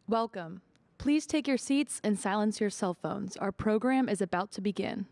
Welcome. Please take your seats and silence your cell phones. Our program is about to begin.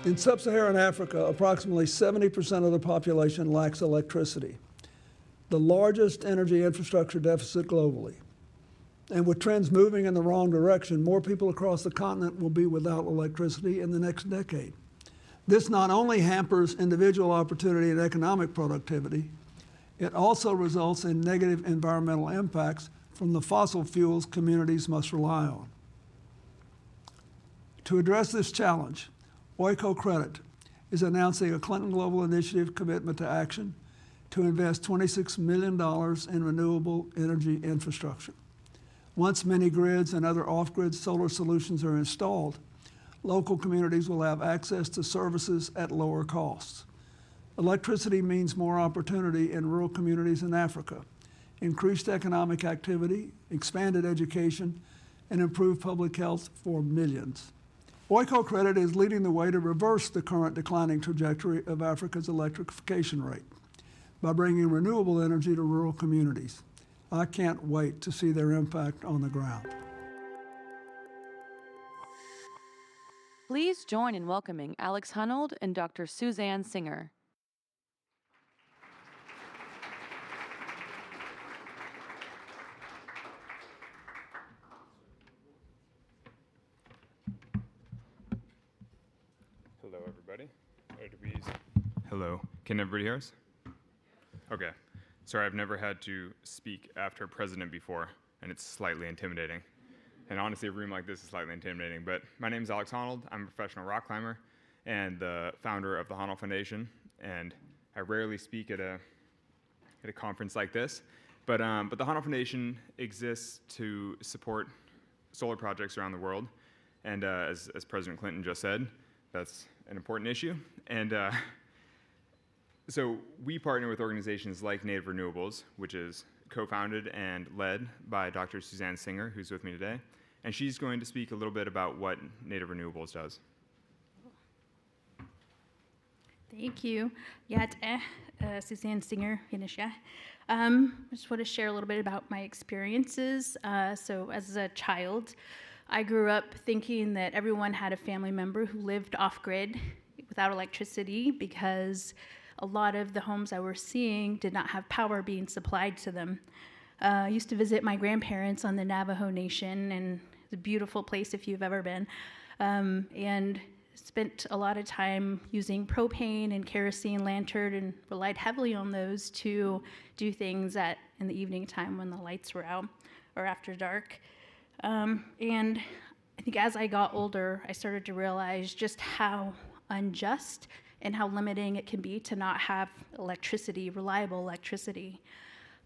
In sub-Saharan Africa, approximately 70% of the population lacks electricity, the largest energy infrastructure deficit globally. And with trends moving in the wrong direction, more people across the continent will be without electricity in the next decade. This not only hampers individual opportunity and economic productivity, it also results in negative environmental impacts from the fossil fuels communities must rely on. To address this challenge, Cooperative is announcing a Clinton Global Initiative commitment to action to invest $26 million in renewable energy infrastructure. Once mini grids and other off-grid solar solutions are installed, local communities will have access to services at lower costs. Electricity means more opportunity in rural communities in Africa, increased economic activity, expanded education, and improved public health for millions. Cooperative is leading the way to reverse the current declining trajectory of Africa's electrification rate by bringing renewable energy to rural communities. I can't wait to see their impact on the ground. Please join in welcoming Alex Hunold and Dr. Suzanne Singer. Hello, everybody. Hello. Can everybody hear us? Okay. Sorry, I've never had to speak after a president before, and it's slightly intimidating. And honestly, a room like this is slightly intimidating. But my name is Alex Hunold. I'm a professional rock climber and the founder of the Hunold Foundation. And I rarely speak at a conference like this. But the Hunold Foundation exists to support solar projects around the world. And as President Clinton just said, that's an important issue. And so we partner with organizations like Native Renewables, which is co-founded and led by Dr. Suzanne Singer, who's with me today. And she's going to speak a little bit about what Native Renewables does. Thank you. Suzanne Singer, I just want to share a little bit about my experiences. So as a child, I grew up thinking that everyone had a family member who lived off-grid without electricity because a lot of the homes I were seeing did not have power being supplied to them. I used to visit my grandparents on the Navajo Nation, and it's a beautiful place if you've ever been, and spent a lot of time using propane and kerosene lantern and relied heavily on those to do things in the evening time when the lights were out or after dark. And I think as I got older, I started to realize just how unjust and how limiting it can be to not have electricity, reliable electricity.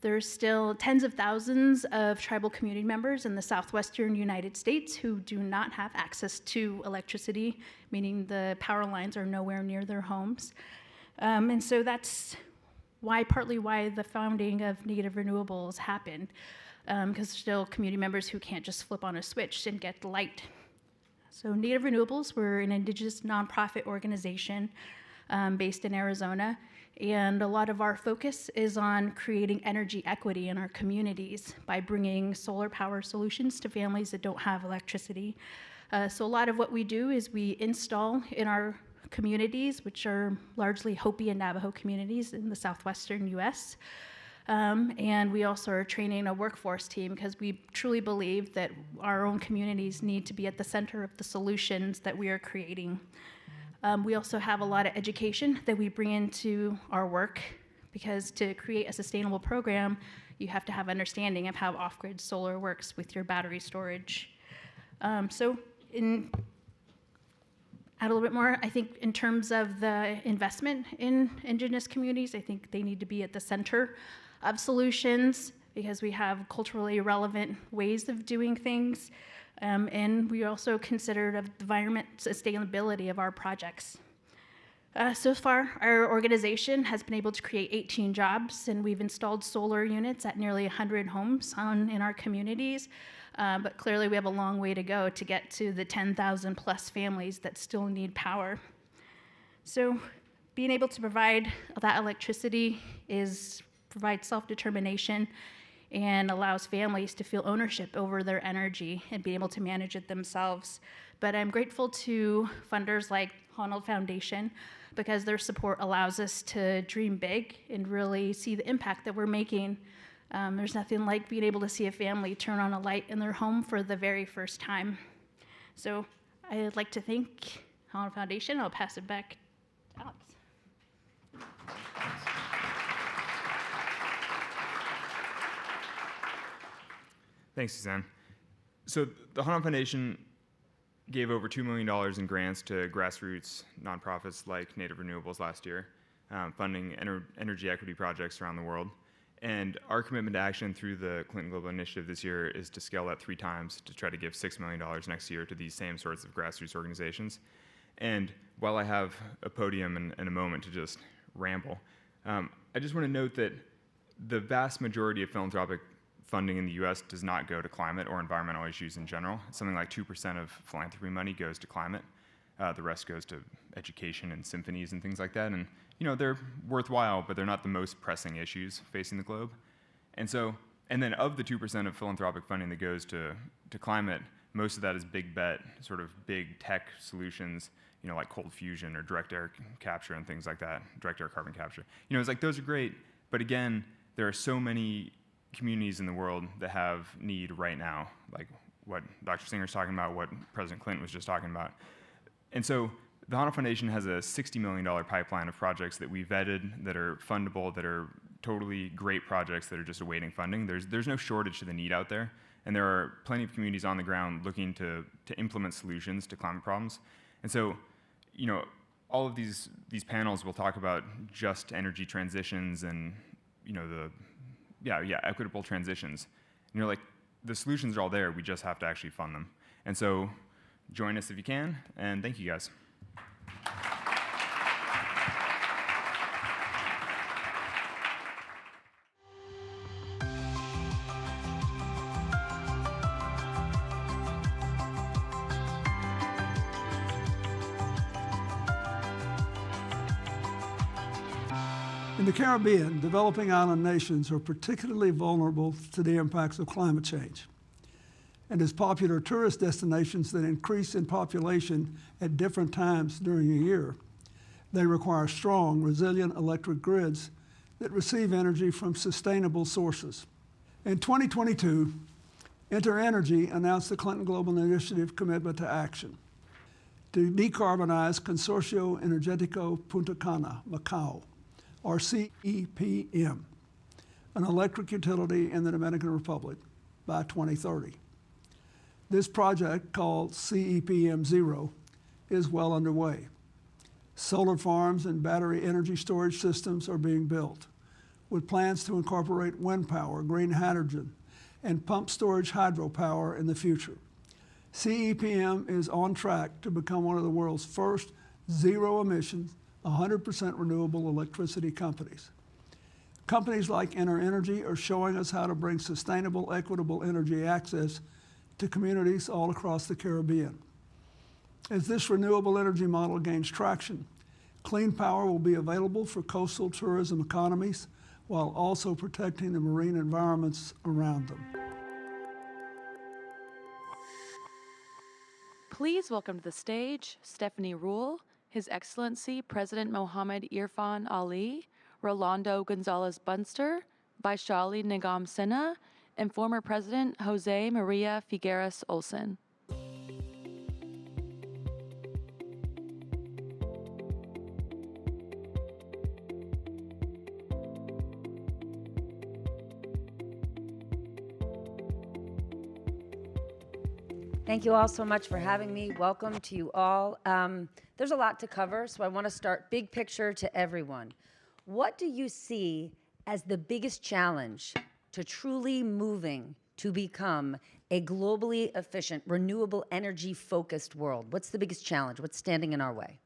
There's still tens of thousands of tribal community members in the southwestern United States who do not have access to electricity, meaning the power lines are nowhere near their homes. And so that's partly why the founding of Native Renewables happened, because there's still community members who can't just flip on a switch and get the light. So Native Renewables, we're an indigenous nonprofit organization based in Arizona, and a lot of our focus is on creating energy equity in our communities by bringing solar power solutions to families that don't have electricity. So a lot of what we do is we install in our communities, which are largely Hopi and Navajo communities in the southwestern US. And we also are training a workforce team because we truly believe that our own communities need to be at the center of the solutions that we are creating. We also have a lot of education that we bring into our work, because to create a sustainable program, you have to have understanding of how off-grid solar works with your battery storage. Add a little bit more, I think in terms of the investment in Indigenous communities, I think they need to be at the center of solutions because we have culturally relevant ways of doing things. And we also consider the environment sustainability of our projects. So far, our organization has been able to create 18 jobs, and we've installed solar units at nearly 100 homes in our communities. But clearly, we have a long way to go to get to the 10,000 plus families that still need power. So being able to provide that electricity provides self-determination and allows families to feel ownership over their energy and be able to manage it themselves. But I'm grateful to funders like Honnold Foundation because their support allows us to dream big and really see the impact that we're making. There's nothing like being able to see a family turn on a light in their home for the very first time. So I'd like to thank Honnold Foundation. I'll pass it back to Alex. Thanks, Suzanne. So the Honnold Foundation gave over $2 million in grants to grassroots nonprofits like Native Renewables last year, funding energy equity projects around the world. And our commitment to action through the Clinton Global Initiative this year is to scale that 3 times to try to give $6 million next year to these same sorts of grassroots organizations. And while I have a podium and a moment to just ramble, I just want to note that the vast majority of philanthropic funding in the US does not go to climate or environmental issues in general. Something like 2% of philanthropy money goes to climate. The rest goes to education and symphonies and things like that. And they're worthwhile, but they're not the most pressing issues facing the globe. And then of the 2% of philanthropic funding that goes to climate, most of that is big bet, sort of big tech solutions, like cold fusion or direct air capture and things like that, direct air carbon capture. It's like those are great, but again, there are so many communities in the world that have need right now, like what Dr. Singer's talking about, what President Clinton was just talking about. And so the Honnold Foundation has a $60 million pipeline of projects that we vetted that are fundable, that are totally great projects that are just awaiting funding. There's no shortage to the need out there, and there are plenty of communities on the ground looking to implement solutions to climate problems. And so, all of these panels will talk about just energy transitions and, equitable transitions. And like, the solutions are all there, we just have to actually fund them. And so, join us if you can, and thank you guys. In the Caribbean, developing island nations are particularly vulnerable to the impacts of climate change. And as popular tourist destinations that increase in population at different times during a year, they require strong, resilient electric grids that receive energy from sustainable sources. In 2022, INTERENERGY announced the Clinton Global Initiative commitment to action to decarbonize Consorcio Energético Punta Cana, Macau, or CEPM, an electric utility in the Dominican Republic, by 2030. This project, called CEPM Zero, is well underway. Solar farms and battery energy storage systems are being built, with plans to incorporate wind power, green hydrogen, and pump storage hydropower in the future. CEPM is on track to become one of the world's first zero-emission, 100% renewable electricity companies. Companies like INTERENERGY are showing us how to bring sustainable, equitable energy access to communities all across the Caribbean. As this renewable energy model gains traction, clean power will be available for coastal tourism economies while also protecting the marine environments around them. Please welcome to the stage Stephanie Rule, His Excellency President Mohammed IRFAAN Ali, ROLANDO Gonzalez Bunster, Vaishali Nigam Sinha, and former President Jose Maria Figueres Olson. Thank you all so much for having me. Welcome to you all. There's a lot to cover, so I want to start big picture to everyone. What do you see as the biggest challenge to truly moving to become a globally efficient, renewable energy-focused world? What's the biggest challenge? What's standing in our way?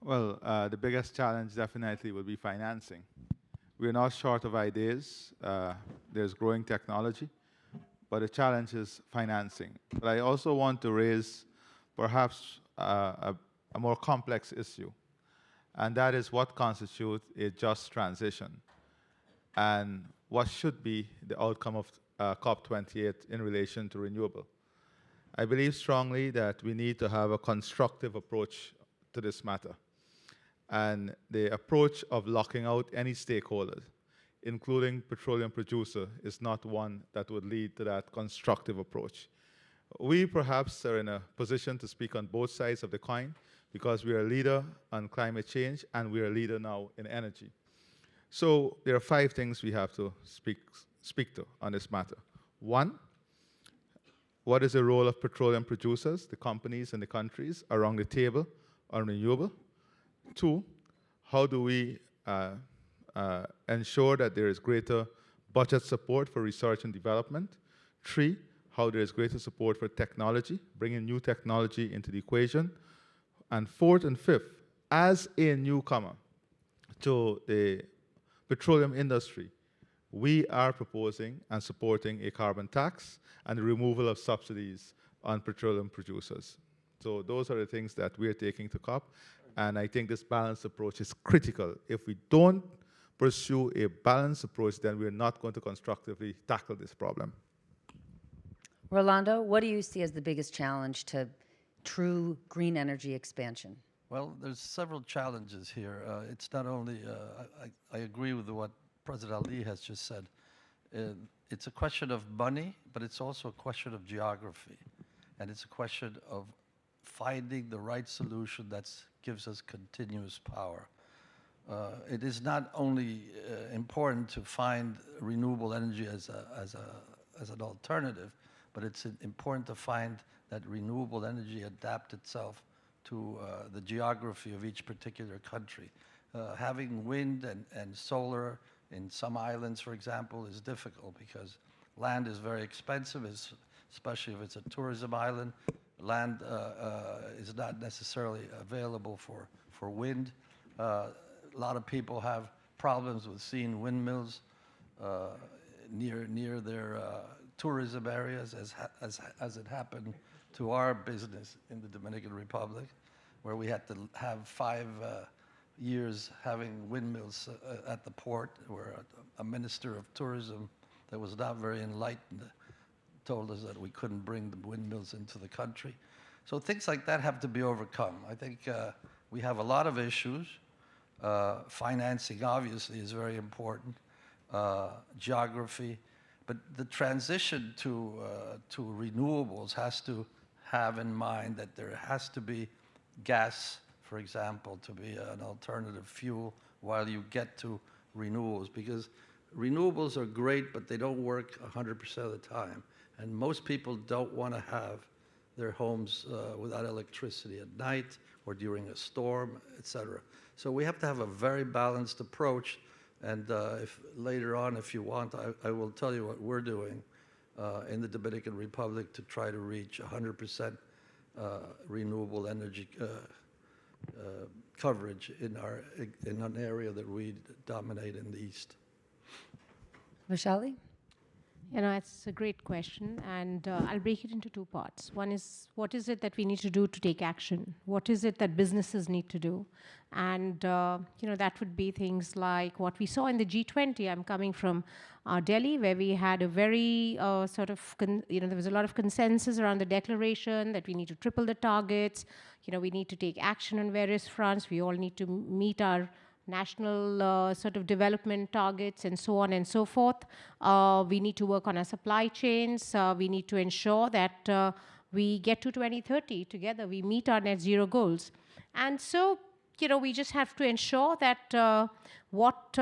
Well, the biggest challenge definitely will be financing. We're not short of ideas. There's growing technology, but the challenge is financing. But I also want to raise perhaps a more complex issue, and that is what constitutes a just transition and what should be the outcome of COP28 in relation to renewable. I believe strongly that we need to have a constructive approach to this matter. And the approach of locking out any stakeholders, including petroleum producer, is not one that would lead to that constructive approach. We perhaps are in a position to speak on both sides of the coin because we are a leader on climate change and we are a leader now in energy. So there are 5 things we have to speak to on this matter. 1, what is the role of petroleum producers, the companies and the countries around the table on renewable? 2, how do we ensure that there is greater budget support for research and development? 3, how there is greater support for technology, bringing new technology into the equation. And 4th and 5th, as a newcomer to the petroleum industry, we are proposing and supporting a carbon tax and the removal of subsidies on petroleum producers. So those are the things that we're taking to COP, and I think this balanced approach is critical. If we don't pursue a balanced approach, then we're not going to constructively tackle this problem. Rolando, what do you see as the biggest challenge to true green energy expansion? Well, there's several challenges here. It's not only, I agree with what President Ali has just said. It's a question of money, but it's also a question of geography. And it's a question of finding the right solution that gives us continuous power. It is not only important to find renewable energy as an alternative, but it's important to find that renewable energy adapt itself to the geography of each particular country. Having wind and solar in some islands, for example, is difficult because land is very expensive, especially if it's a tourism island. Land is not necessarily available for wind. A lot of people have problems with seeing windmills near their tourism areas, as it happened to our business in the Dominican Republic, where we had to have 5 years having windmills at the port, where a minister of tourism that was not very enlightened told us that we couldn't bring the windmills into the country. So things like that have to be overcome. I think we have a lot of issues. Financing, obviously, is very important. Geography. But the transition to renewables has to have in mind that there has to be gas, for example, to be an alternative fuel while you get to renewables. Because renewables are great, but they don't work 100% of the time. And most people don't want to have their homes without electricity at night or during a storm, etc. So we have to have a very balanced approach. And if later on, if you want, I will tell you what we're doing in the Dominican Republic to try to reach 100% renewable energy coverage in an area that we dominate in the East. Vaishali? You know, it's a great question, and I'll break it into 2 parts. One is, what is it that we need to do to take action? What is it that businesses need to do? And, you know, that would be things like what we saw in the G20. I'm coming from Delhi, where we had a very there was a lot of consensus around the declaration that we need to triple the targets. You know, we need to take action on various fronts. We all need to meet our national sort of development targets, and so on and so forth. We need to work on our supply chains. We need to ensure that we get to 2030 together. We meet our net zero goals. And so, we just have to ensure that what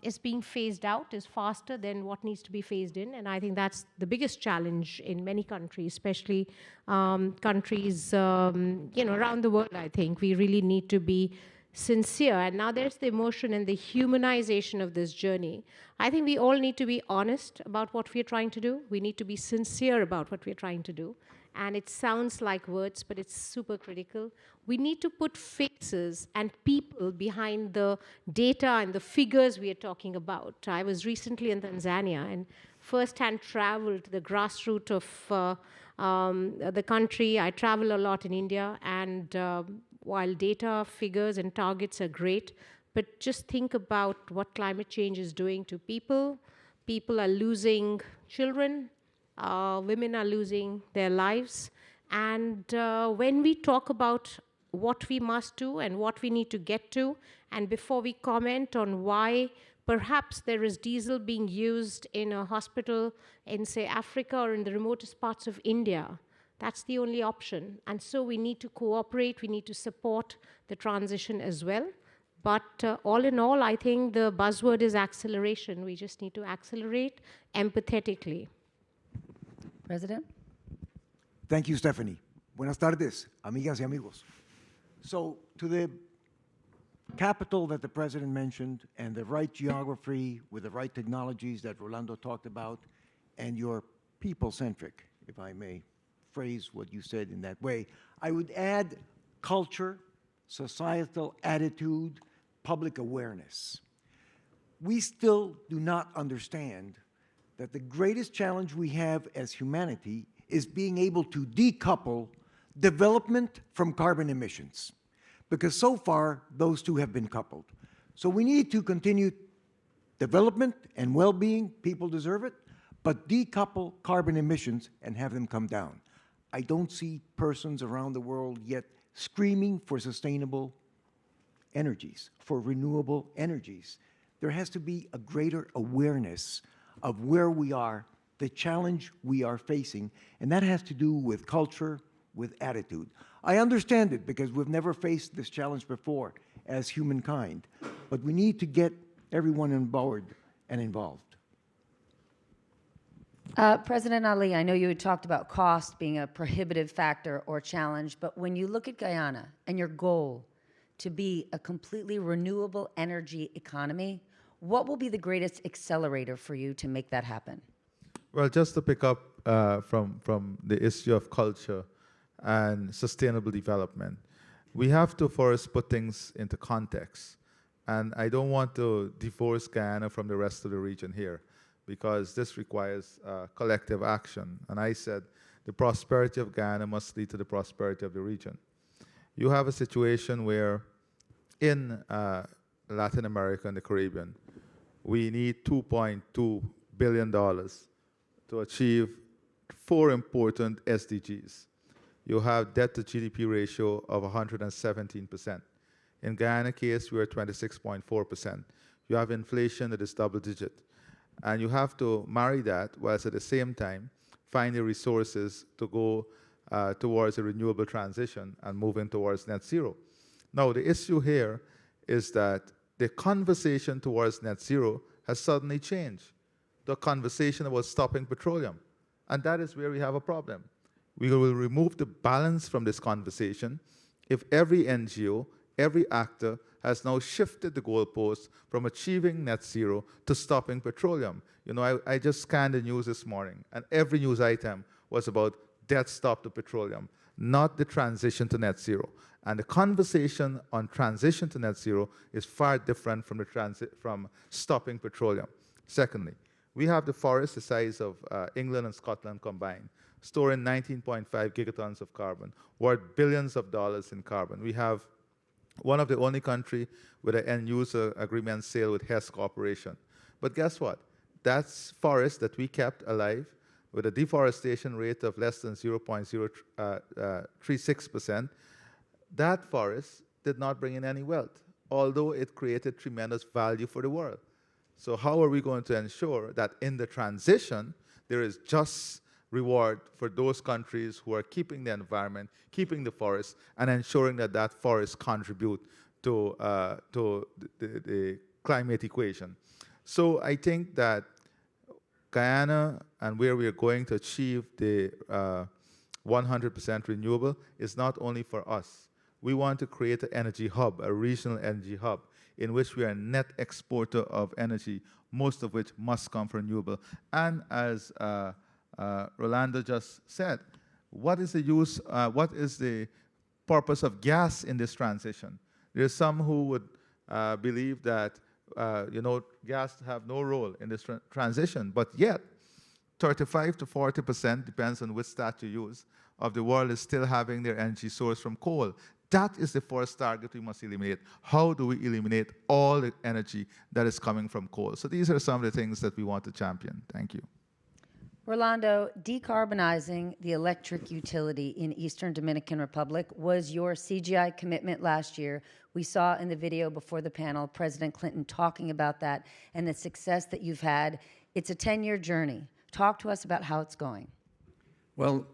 is being phased out is faster than what needs to be phased in. And I think that's the biggest challenge in many countries, especially countries, around the world. I think we really need to be sincere. And now there's the emotion and the humanization of this journey. I think we all need to be honest about what we're trying to do. We need to be sincere about what we're trying to do. And it sounds like words, but it's super critical. We need to put faces and people behind the data and the figures we are talking about. I was recently in Tanzania and firsthand traveled to the grassroots of the country. I travel a lot in India, and while data, figures, and targets are great, but just think about what climate change is doing to people. People are losing children. Women are losing their lives. And when we talk about what we must do and what we need to get to, and before we comment on why perhaps there is diesel being used in a hospital in, say, Africa or in the remotest parts of India, that's the only option. And so we need to cooperate, we need to support the transition as well. But all in all, I think the buzzword is acceleration. We just need to accelerate empathetically. President? Thank you, Stephanie. Buenas tardes, amigas y amigos. So, to the capital that the President mentioned, and the right geography with the right technologies that Rolando talked about, and your people-centric, if I may phrase what you said in that way, I would add culture, societal attitude, public awareness. We still do not understand that the greatest challenge we have as humanity is being able to decouple development from carbon emissions, because so far those two have been coupled. So we need to continue development and well-being, people deserve it, but decouple carbon emissions and have them come down. I don't see persons around the world yet screaming for sustainable energies, for renewable energies. There has to be a greater awareness of where we are, the challenge we are facing, and that has to do with culture, with attitude. I understand it because we've never faced this challenge before as humankind, but we need to get everyone on board and involved. President Ali, I know you had talked about cost being a prohibitive factor or challenge, but when you look at Guyana and your goal to be a completely renewable energy economy, what will be the greatest accelerator for you to make that happen? Well, just to pick up from the issue of culture and sustainable development, we have to first put things into context. And I don't want to divorce Guyana from the rest of the region here, because this requires collective action. And I said the prosperity of Guyana must lead to the prosperity of the region. You have a situation where in Latin America and the Caribbean, we need $2.2 billion to achieve 4 important SDGs. You have debt to GDP ratio of 117%. In Guyana case, we're at 26.4%. You have inflation that is double digit. And you have to marry that whilst at the same time find the resources to go towards a renewable transition and moving towards net zero. Now, the issue here is that the conversation towards net zero has suddenly changed. The conversation about stopping petroleum. And that is where we have a problem. We will remove the balance from this conversation if every NGO, every actor has now shifted the goalposts from achieving net zero to stopping petroleum. You know, I just scanned the news this morning, and every news item was about death stop to petroleum, not the transition to net zero. And the conversation on transition to net zero is far different from from stopping petroleum. Secondly, we have the forest the size of England and Scotland combined, storing 19.5 gigatons of carbon, worth billions of dollars in carbon. We have one of the only country with an end-user agreement sale with Hess Corporation. But guess what? That's forest that we kept alive with a deforestation rate of less than 0.036%. That forest did not bring in any wealth. although it created tremendous value for the world. So how are we going to ensure that in the transition, there is just reward for those countries who are keeping the environment, keeping the forest, and ensuring that that forest contribute to the climate equation. So I think that Guyana and where we are going to achieve the 100% renewable is not only for us. We want to create an energy hub, a regional energy hub, in which we are a net exporter of energy, most of which must come from renewable. And as Rolando just said, what is the purpose of gas in this transition? There's some who would believe that gas have no role in this transition, but yet 35 to 40%, depends on which stat you use, of the world is still having their energy source from coal. That is the first target we must eliminate. How do we eliminate all the energy that is coming from coal? So these are some of the things that we want to champion. Thank you. Rolando, decarbonizing the electric utility in Eastern Dominican Republic was your CGI commitment last year. We saw in the video before the panel President Clinton talking about that and the success that you've had. It's a 10-year journey. Talk to us about how it's going. Well,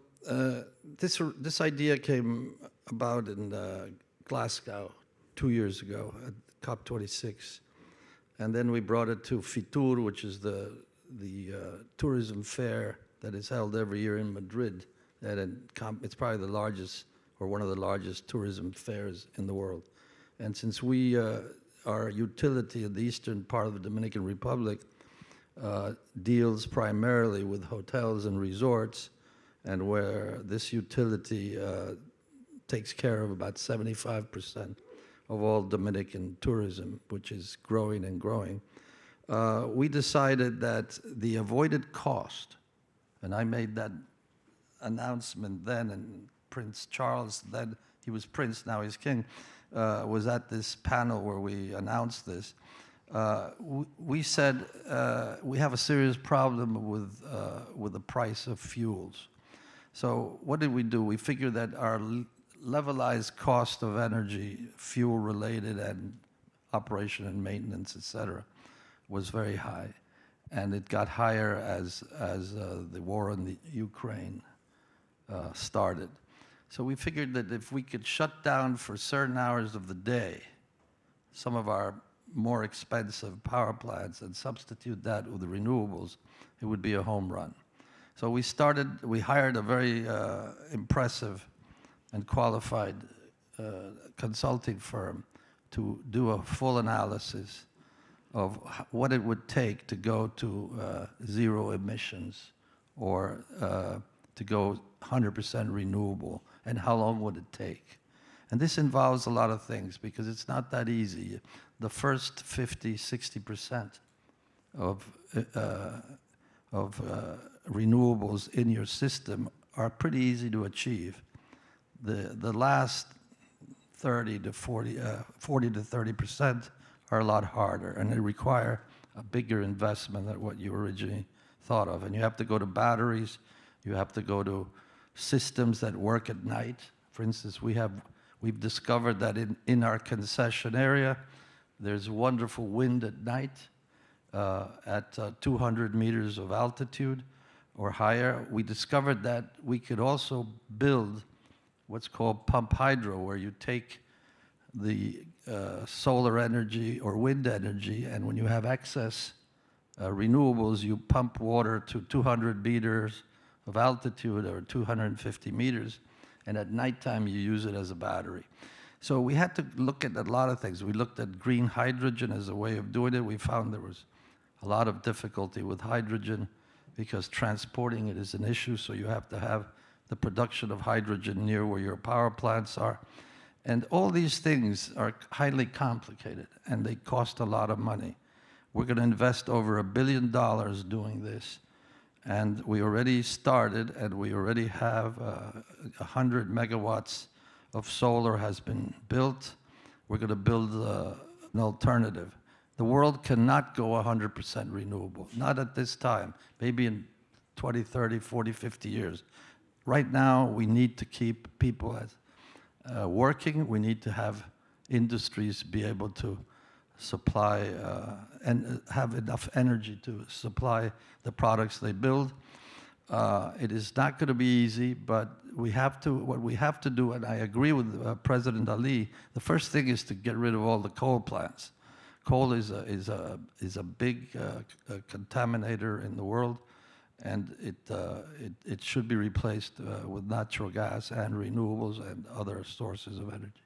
this idea came about in Glasgow 2 years ago at COP26. And then we brought it to FITUR, which is the tourism fair that is held every year in Madrid. It's probably the largest or one of the largest tourism fairs in the world. And since our utility in the eastern part of the Dominican Republic deals primarily with hotels and resorts, and where this utility takes care of about 75% of all Dominican tourism, which is growing and growing, we decided that the avoided cost, and I made that announcement then, and Prince Charles, then he was prince, now he's king, was at this panel where we announced this. We said we have a serious problem with the price of fuels. So what did we do? We figured that our levelized cost of energy, fuel-related and operation and maintenance, et cetera, was very high. And it got higher as the war in the Ukraine started. So we figured that if we could shut down for certain hours of the day some of our more expensive power plants and substitute that with the renewables, it would be a home run. So we hired a very impressive and qualified consulting firm to do a full analysis of what it would take to go to zero emissions or to go 100% renewable, and how long would it take. And this involves a lot of things because it's not that easy. The first 50, 60% of renewables in your system are pretty easy to achieve. The last 40 to 30% are a lot harder, and they require a bigger investment than what you originally thought of. And you have to go to batteries, you have to go to systems that work at night. For instance, we've discovered that in our concession area, there's wonderful wind at night at 200 meters of altitude or higher. We discovered that we could also build what's called pump hydro, where you take the solar energy or wind energy, and when you have excess renewables, you pump water to 200 meters of altitude or 250 meters, and at nighttime you use it as a battery. So we had to look at a lot of things. We looked at green hydrogen as a way of doing it. We found there was a lot of difficulty with hydrogen because transporting it is an issue, so you have to have the production of hydrogen near where your power plants are. And all these things are highly complicated, and they cost a lot of money. We're going to invest over $1 billion doing this. And we already started, and we already have 100 megawatts of solar has been built. We're going to build an alternative. The world cannot go 100% renewable, not at this time, maybe in 20, 30, 40, 50 years. Right now, we need to keep people working. We need to have industries be able to supply and have enough energy to supply the products they build. It is not going to be easy, but what we have to do, and I agree with President Ali, the first thing is to get rid of all the coal plants. Coal is a big contaminator in the world, and it should be replaced with natural gas and renewables and other sources of energy.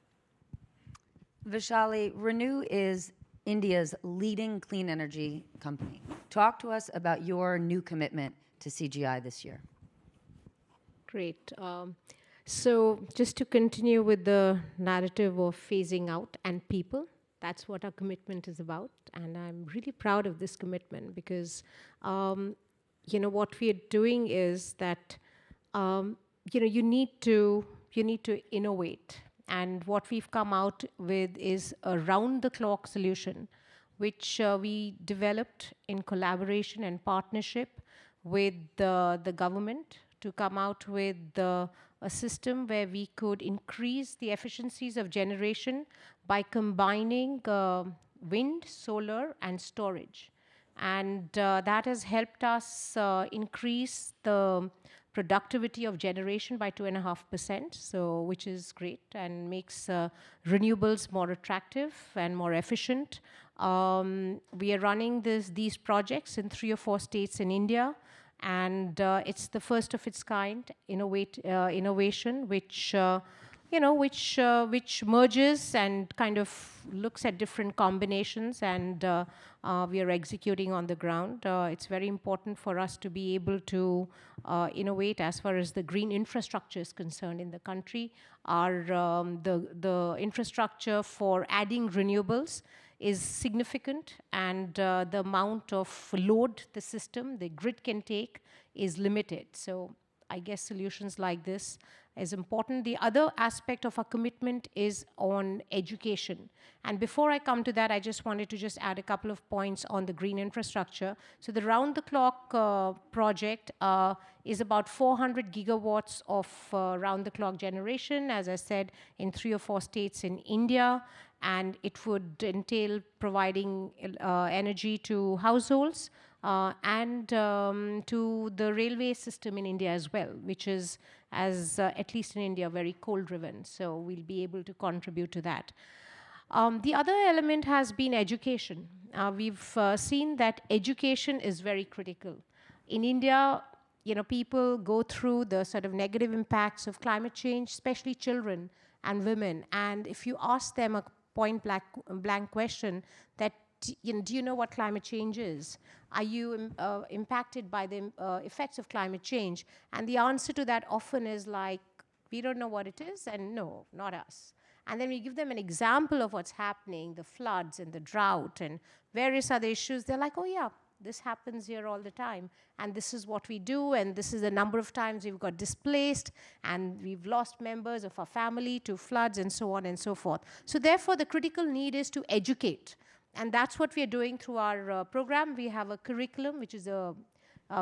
Vishali, Renew is India's leading clean energy company. Talk to us about your new commitment to CGI this year. Great. So just to continue with the narrative of phasing out and people, that's what our commitment is about. And I'm really proud of this commitment because, what we are doing is that, you need to innovate. And what we've come out with is a round-the-clock solution, which we developed in collaboration and partnership with the government to come out with a system where we could increase the efficiencies of generation by combining wind, solar, and storage. And that has helped us increase the productivity of generation by 2.5%, so which is great and makes renewables more attractive and more efficient. We are running these projects in 3 or 4 states in India, and it's the first of its kind innovation, which merges and kind of looks at different combinations, and we are executing on the ground. It's very important for us to be able to innovate as far as the green infrastructure is concerned in the country. The infrastructure for adding renewables is significant, and the amount of load the system, the grid can take is limited. So I guess solutions like this is important. The other aspect of our commitment is on education. And before I come to that, I just wanted to just add a couple of points on the green infrastructure. So the round-the-clock project is about 400 gigawatts of round-the-clock generation, as I said, in 3 or 4 states in India. And it would entail providing energy to households and to the railway system in India as well, which is, at least in India, very coal-driven. So we'll be able to contribute to that. The other element has been education. We've seen that education is very critical. In India, people go through the sort of negative impacts of climate change, especially children and women. And if you ask them a point-blank question that, do you know what climate change is? Are you impacted by the effects of climate change? And the answer to that often is like, we don't know what it is, and no, not us. And then we give them an example of what's happening, the floods and the drought and various other issues. They're like, oh yeah, this happens here all the time. And this is what we do, and this is the number of times we've got displaced, and we've lost members of our family to floods and so on and so forth. So therefore, the critical need is to educate. And that's what we are doing through our program. We have a curriculum, which is a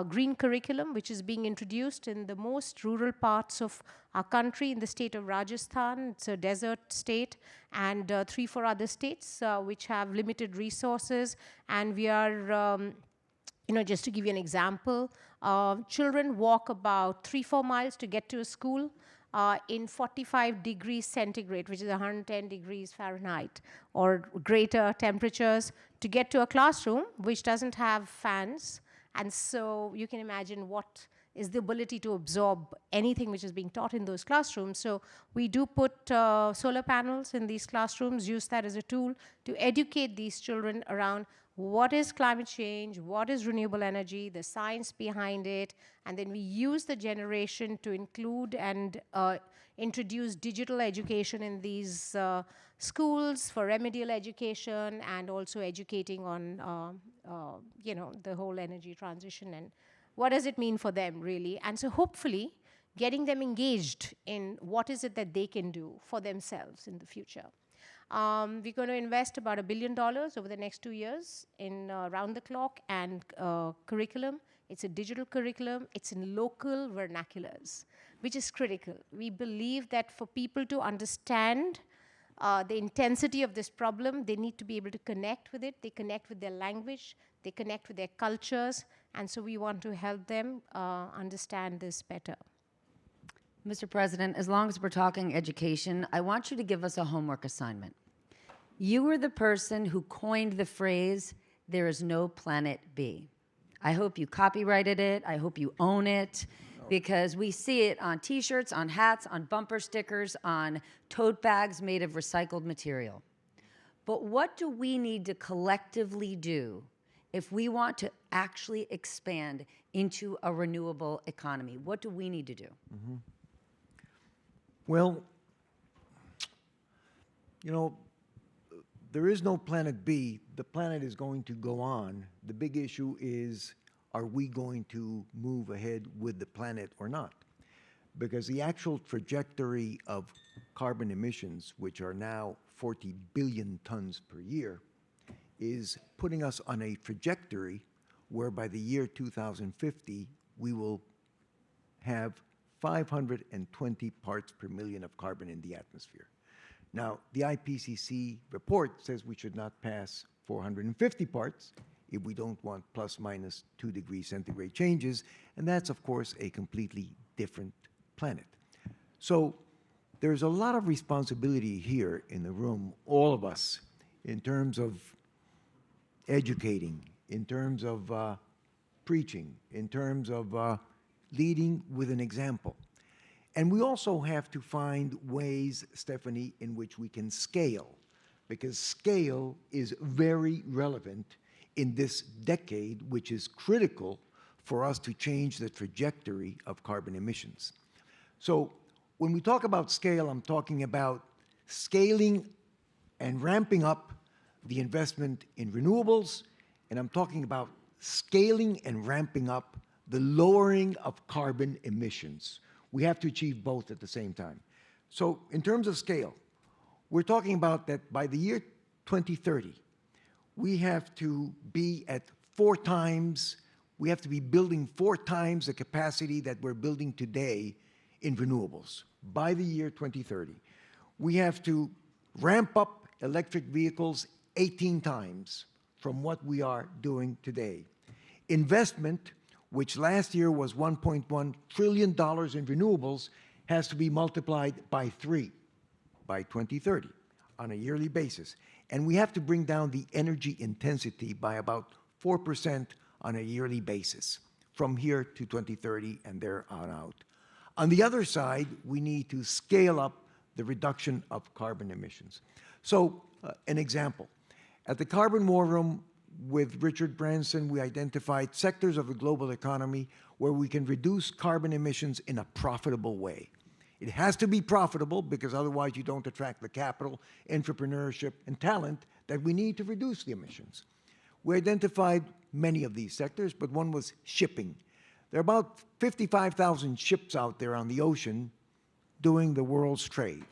green curriculum, which is being introduced in the most rural parts of our country, in the state of Rajasthan. It's a desert state, and 3, 4 other states which have limited resources. And we are, just to give you an example, children walk about 3, 4 miles to get to a school in 45 degrees centigrade, which is 110 degrees Fahrenheit, or greater temperatures, to get to a classroom which doesn't have fans. And so you can imagine what is the ability to absorb anything which is being taught in those classrooms. So we do put solar panels in these classrooms, use that as a tool to educate these children around what is climate change, what is renewable energy, the science behind it, and then we use the generation to include and introduce digital education in these schools for remedial education, and also educating on the whole energy transition and what does it mean for them, really. And so hopefully getting them engaged in what is it that they can do for themselves in the future. We're going to invest about $1 billion over the next 2 years in round-the-clock and curriculum. It's a digital curriculum. It's in local vernaculars, which is critical. We believe that for people to understand the intensity of this problem, they need to be able to connect with it. They connect with their language, they connect with their cultures, and so we want to help them understand this better. Mr. President, as long as we're talking education, I want you to give us a homework assignment. You were the person who coined the phrase, "There is no planet B." I hope you copyrighted it. I hope you own it, because we see it on T-shirts, on hats, on bumper stickers, on tote bags made of recycled material. But what do we need to collectively do if we want to actually expand into a renewable economy? What do we need to do? Mm-hmm. Well, you know, there is no planet B. The planet is going to go on. The big issue is, are we going to move ahead with the planet or not? Because the actual trajectory of carbon emissions, which are now 40 billion tons per year, is putting us on a trajectory where by the year 2050, we will have 520 parts per million of carbon in the atmosphere. Now, the IPCC report says we should not pass 450 parts if we don't want plus minus 2 degrees centigrade changes, and that's, of course, a completely different planet. So there's a lot of responsibility here in the room, all of us, in terms of educating, in terms of preaching, in terms of leading with an example. And we also have to find ways, Stephanie, in which we can scale, because scale is very relevant in this decade, which is critical for us to change the trajectory of carbon emissions. So when we talk about scale, I'm talking about scaling and ramping up the investment in renewables, and I'm talking about scaling and ramping up the lowering of carbon emissions. We have to achieve both at the same time. So in terms of scale, we're talking about that by the year 2030, we have to be at 4 times, we have to be building 4 times the capacity that we're building today in renewables by the year 2030. We have to ramp up electric vehicles 18 times from what we are doing today. Investment, which last year was $1.1 trillion in renewables, has to be multiplied by 3 by 2030 on a yearly basis. And we have to bring down the energy intensity by about 4% on a yearly basis from here to 2030 and there on out. On the other side, we need to scale up the reduction of carbon emissions. So, an example. At the Carbon War Room with Richard Branson, we identified sectors of the global economy where we can reduce carbon emissions in a profitable way. It has to be profitable because otherwise you don't attract the capital, entrepreneurship, and talent that we need to reduce the emissions. We identified many of these sectors, but one was shipping. There are about 55,000 ships out there on the ocean doing the world's trade.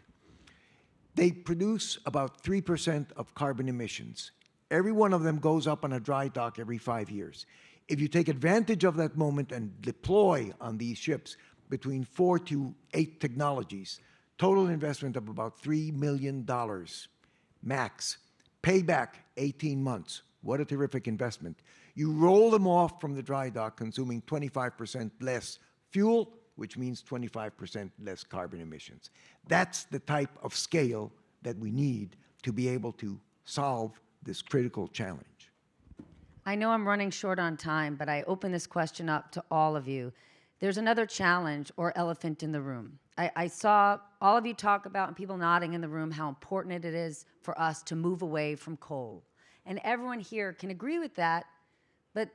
They produce about 3% of carbon emissions. Every one of them goes up on a dry dock every 5 years. If you take advantage of that moment and deploy on these ships between 4 to 8 technologies, total investment of about $3 million max, payback 18 months. What a terrific investment. You roll them off from the dry dock consuming 25% less fuel, which means 25% less carbon emissions. That's the type of scale that we need to be able to solve this critical challenge. I know I'm running short on time, but I open this question up to all of you. There's another challenge or elephant in the room. I saw all of you talk about, and people nodding in the room, how important it is for us to move away from coal. And everyone here can agree with that, but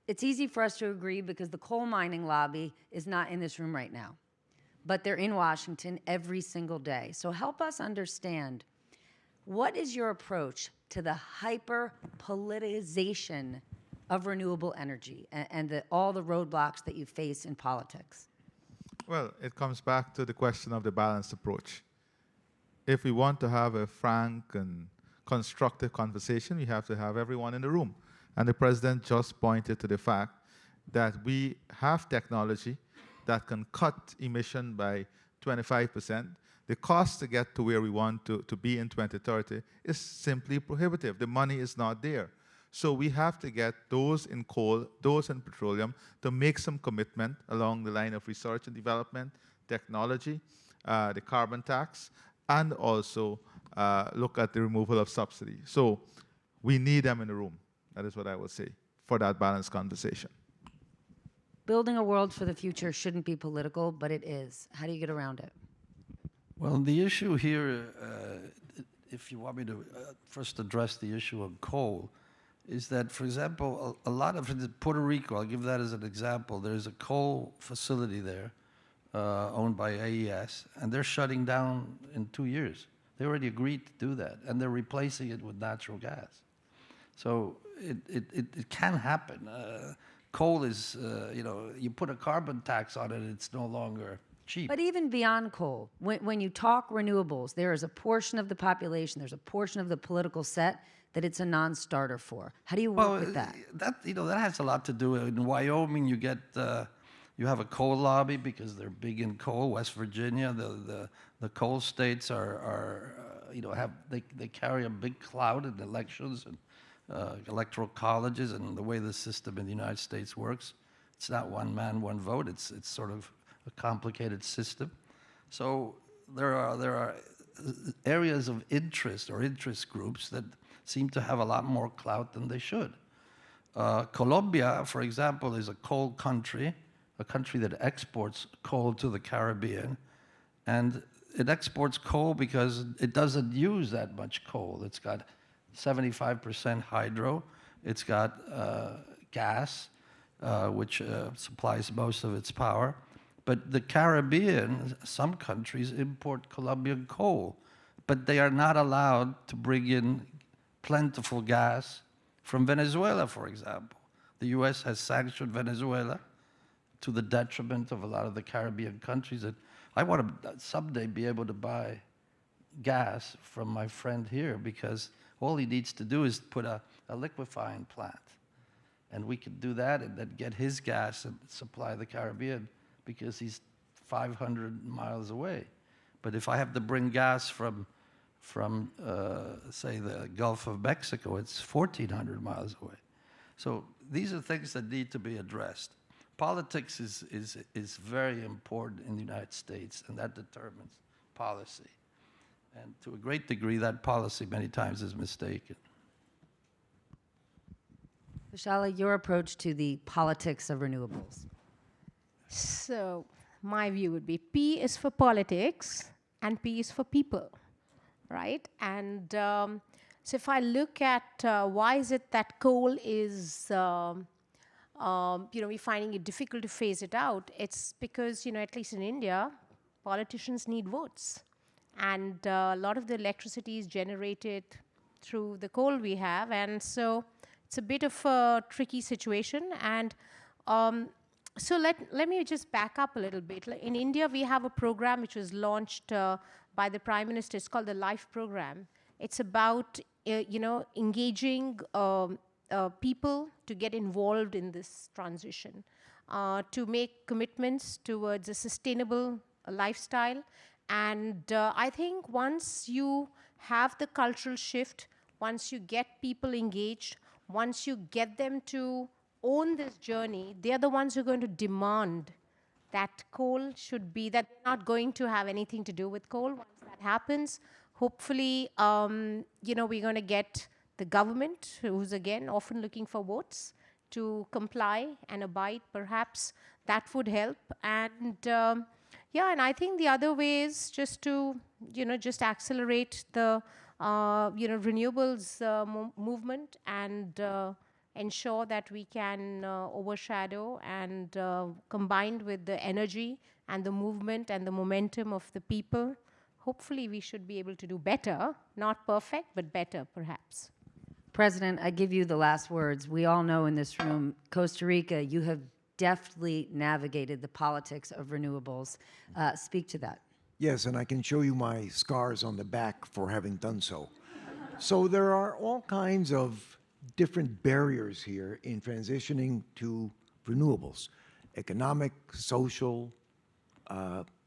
it's easy for us to agree because the coal mining lobby is not in this room right now. But they're in Washington every single day. So help us understand, what is your approach to the hyper-politicization of renewable energy and all the roadblocks that you face in politics? Well, it comes back to the question of the balanced approach. If we want to have a frank and constructive conversation, we have to have everyone in the room. And the president just pointed to the fact that we have technology that can cut emission by 25%. the cost to get to where we want to be in 2030 is simply prohibitive. The money is not there. So we have to get those in coal, those in petroleum, to make some commitment along the line of research and development, technology, the carbon tax, and also look at the removal of subsidy. So we need them in the room. That is what I would say for that balanced conversation. Building a world for the future shouldn't be political, but it is. How do you get around it? Well, the issue here, if you want me to first address the issue of coal, is that, for example, a lot of Puerto Rico, I'll give that as an example. There's a coal facility there owned by AES, and they're shutting down in 2 years. They already agreed to do that, and they're replacing it with natural gas. So it can happen. Coal is, you put a carbon tax on it, it's no longer cheap. But even beyond coal, when you talk renewables, there is a portion of the population, there's a portion of the political set that it's a non-starter for. How do you work with that? That has a lot to do. In Wyoming, you you have a coal lobby because they're big in coal. West Virginia, the coal states they carry a big clout in elections and electoral colleges, and the way the system in the United States works, it's not one man, one vote. It's sort of a complicated system. So there are areas of interest or interest groups that seem to have a lot more clout than they should. Colombia, for example, is a coal country, a country that exports coal to the Caribbean, and it exports coal because it doesn't use that much coal. It's got 75% hydro. It's got gas, which supplies most of its power. But the Caribbean, some countries import Colombian coal, but they are not allowed to bring in plentiful gas from Venezuela, for example. The US has sanctioned Venezuela to the detriment of a lot of the Caribbean countries. And I want to someday be able to buy gas from my friend here, because all he needs to do is put a liquefying plant. And we could do that and then get his gas and supply the Caribbean, because he's 500 miles away. But if I have to bring gas from say, the Gulf of Mexico, it's 1,400 miles away. So these are things that need to be addressed. Politics is very important in the United States, and that determines policy. And to a great degree, that policy many times is mistaken. Vishala, your approach to the politics of renewables. So my view would be P is for politics and P is for people, right? And so if I look at why is it that coal is, we're finding it difficult to phase it out, it's because, at least in India, politicians need votes. And a lot of the electricity is generated through the coal we have. And so it's a bit of a tricky situation. And so let me just back up a little bit. In India, we have a program which was launched by the Prime Minister. It's called the LIFE program. It's about, engaging people to get involved in this transition, to make commitments towards a sustainable lifestyle. And I think once you have the cultural shift, once you get people engaged, once you get them to own this journey, they're the ones who are going to demand that coal should be, that they're not going to have anything to do with coal. Once that happens, hopefully, we're going to get the government, who's again often looking for votes, to comply and abide. Perhaps that would help. And and I think the other way is just to, just accelerate the, renewables movement and ensure that we can overshadow and combined with the energy and the movement and the momentum of the people, hopefully we should be able to do better, not perfect, but better perhaps. President, I give you the last words. We all know in this room, Costa Rica, you have deftly navigated the politics of renewables. Speak to that. Yes, and I can show you my scars on the back for having done so. So there are all kinds of different barriers here in transitioning to renewables: economic, social,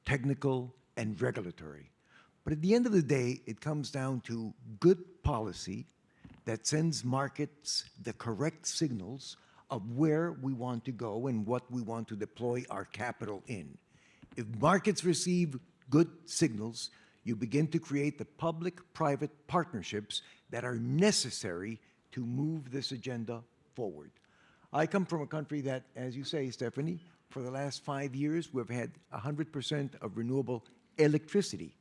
technical, and regulatory. But at the end of the day, it comes down to good policy that sends markets the correct signals of where we want to go and what we want to deploy our capital in. If markets receive good signals, you begin to create the public-private partnerships that are necessary to move this agenda forward. I come from a country that, as you say, Stephanie, for the last 5 years, we've had 100% of renewable electricity.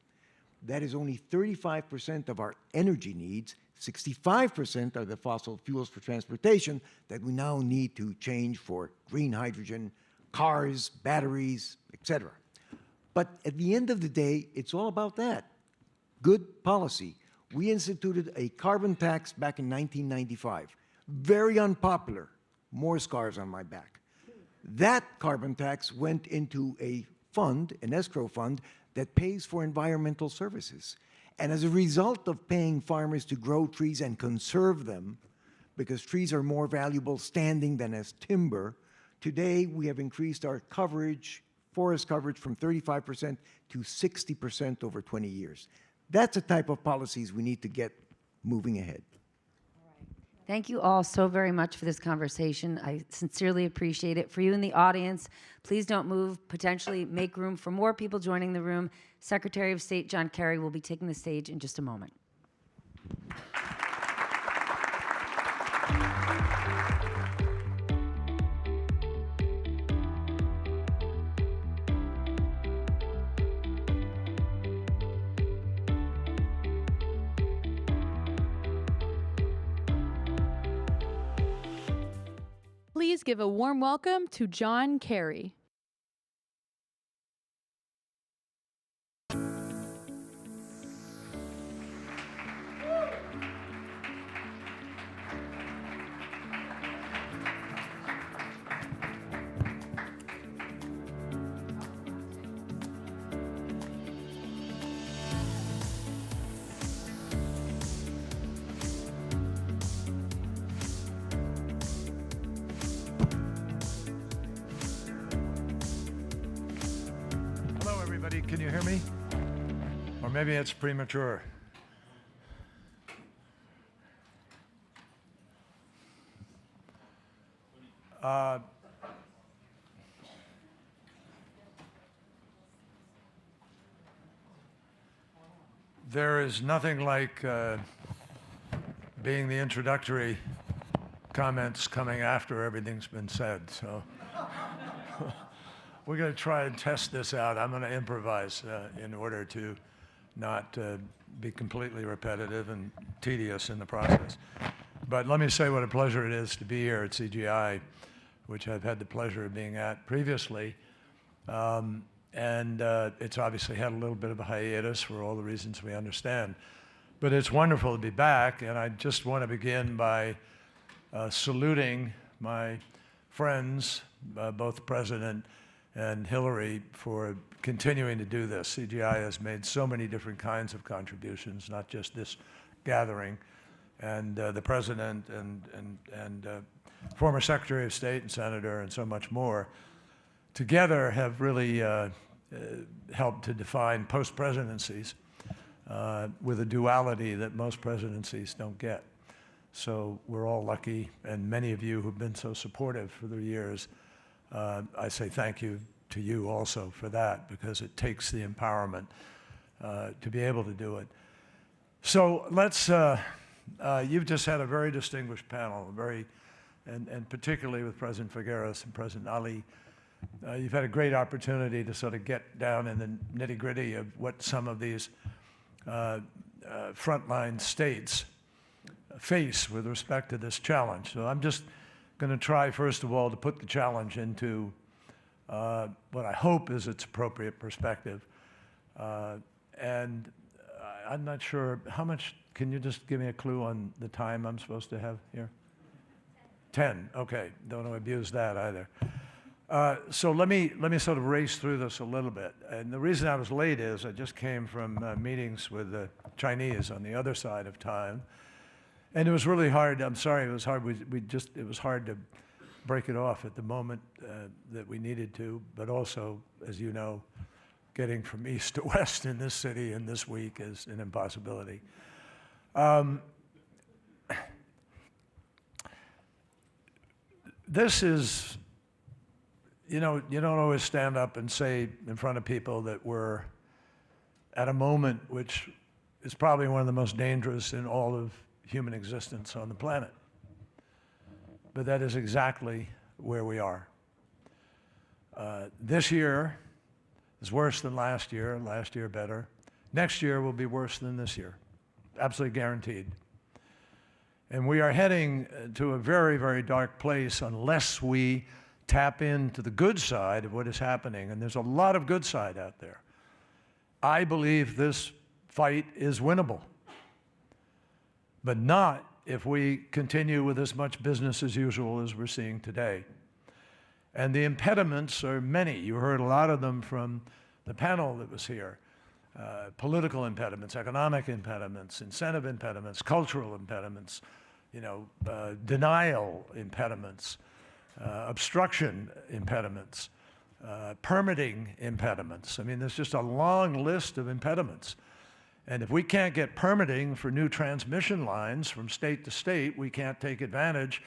That is only 35% of our energy needs. 65% are the fossil fuels for transportation that we now need to change for green hydrogen, cars, batteries, etc. But at the end of the day, it's all about that. Good policy. We instituted a carbon tax back in 1995. Very unpopular. More scars on my back. That carbon tax went into a fund, an escrow fund, that pays for environmental services. And as a result of paying farmers to grow trees and conserve them, because trees are more valuable standing than as timber, today we have increased our coverage, forest coverage, from 35% to 60% over 20 years. That's the type of policies we need to get moving ahead. Thank you all so very much for this conversation. I sincerely appreciate it. For you in the audience, please don't move. Potentially make room for more people joining the room. Secretary of State John Kerry will be taking the stage in just a moment. Please give a warm welcome to John Kerry. Can you hear me? Or maybe it's premature. There is nothing like being the introductory comments coming after everything's been said. So we're going to try and test this out. I'm going to improvise in order to not be completely repetitive and tedious in the process. But let me say what a pleasure it is to be here at CGI, which I've had the pleasure of being at previously. It's obviously had a little bit of a hiatus for all the reasons we understand. But it's wonderful to be back, and I just want to begin by saluting my friends, both the President and Hillary, for continuing to do this. CGI has made so many different kinds of contributions, not just this gathering. And the President and former Secretary of State and Senator and so much more together have really helped to define post-presidencies with a duality that most presidencies don't get. So we're all lucky, and many of you who've been so supportive for the years, I say thank you to you also for that, because it takes the empowerment to be able to do it. So let's, you've just had a very distinguished panel, and particularly with President Figueres and President Ali. You've had a great opportunity to sort of get down in the nitty-gritty of what some of these frontline states face with respect to this challenge. So I'm just going to try, first of all, to put the challenge into what I hope is its appropriate perspective. And I'm not sure, how much, can you just give me a clue on the time I'm supposed to have here? 10, okay, don't want to abuse that either. So let me sort of race through this a little bit. And the reason I was late is I just came from meetings with the Chinese on the other side of time. And it was really hard. I'm sorry, it was hard. It was hard to break it off at the moment that we needed to. But also, as you know, getting from east to west in this city in this week is an impossibility. This is, you know, you don't always stand up and say in front of people that we're at a moment which is probably one of the most dangerous in all of human existence on the planet. But that is exactly where we are. This year is worse than last year better. Next year will be worse than this year, absolutely guaranteed. And we are heading to a very, very dark place unless we tap into the good side of what is happening. And there's a lot of good side out there. I believe this fight is winnable, but not if we continue with as much business as usual as we're seeing today. And the impediments are many. You heard a lot of them from the panel that was here. Political impediments, economic impediments, incentive impediments, cultural impediments, you know, denial impediments, obstruction impediments, permitting impediments. I mean, there's just a long list of impediments. And if we can't get permitting for new transmission lines from state to state, we can't take advantage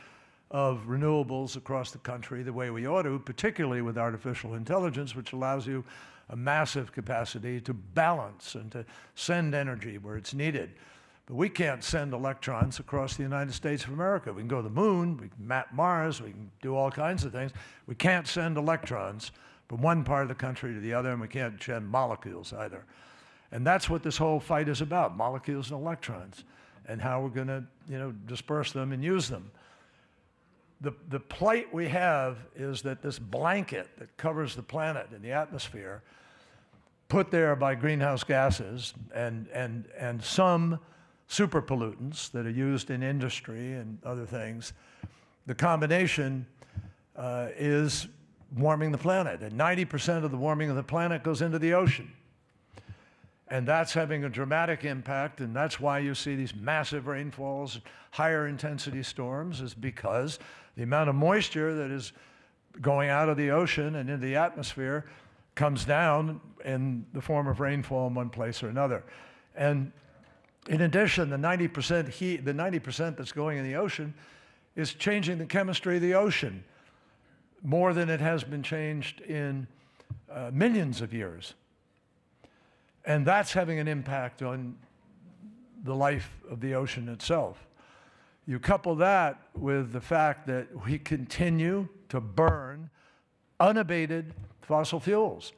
of renewables across the country the way we ought to, particularly with artificial intelligence, which allows you a massive capacity to balance and to send energy where it's needed. But we can't send electrons across the United States of America. We can go to the moon, we can map Mars, we can do all kinds of things. We can't send electrons from one part of the country to the other, and we can't send molecules either. And that's what this whole fight is about, molecules and electrons, and how we're going to, you know, disperse them and use them. The plight we have is that this blanket that covers the planet and the atmosphere, put there by greenhouse gases and some super pollutants that are used in industry and other things, the combination is warming the planet. And 90% of the warming of the planet goes into the ocean. And that's having a dramatic impact, and that's why you see these massive rainfalls, higher intensity storms, is because the amount of moisture that is going out of the ocean and into the atmosphere comes down in the form of rainfall in one place or another. And in addition, the 90% heat, the 90% that's going in the ocean is changing the chemistry of the ocean more than it has been changed in millions of years. And that's having an impact on the life of the ocean itself. You couple that with the fact that we continue to burn unabated fossil fuels.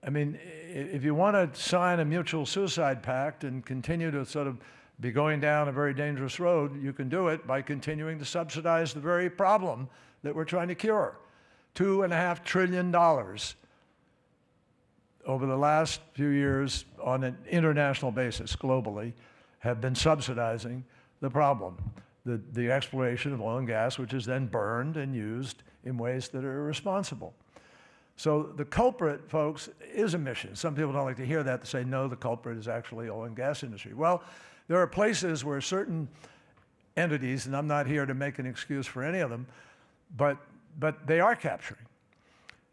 I mean, if you want to sign a mutual suicide pact and continue to sort of be going down a very dangerous road, you can do it by continuing to subsidize the very problem that we're trying to cure. $2.5 trillion over the last few years on an international basis globally have been subsidizing the problem, the exploration of oil and gas, which is then burned and used in ways that are irresponsible. So the culprit, folks, is emissions. Some people don't like to hear that. They say, no, the culprit is actually oil and gas industry. Well, there are places where certain entities, and I'm not here to make an excuse for any of them, but they are capturing.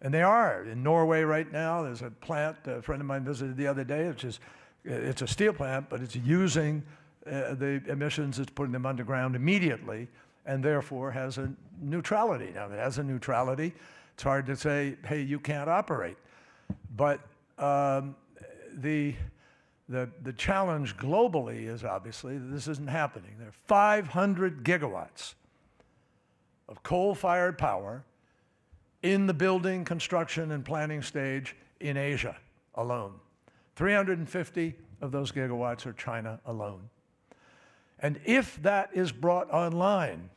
And they are. In Norway right now, there's a plant a friend of mine visited the other day, which is, it's a steel plant, but it's using the emissions, it's putting them underground immediately, and therefore has a neutrality. Now, if it has a neutrality, it's hard to say, hey, you can't operate. But the challenge globally is obviously that this isn't happening. There are 500 gigawatts of coal-fired power in the building, construction, and planning stage in Asia alone. 350 of those gigawatts are China alone. And if that is brought online,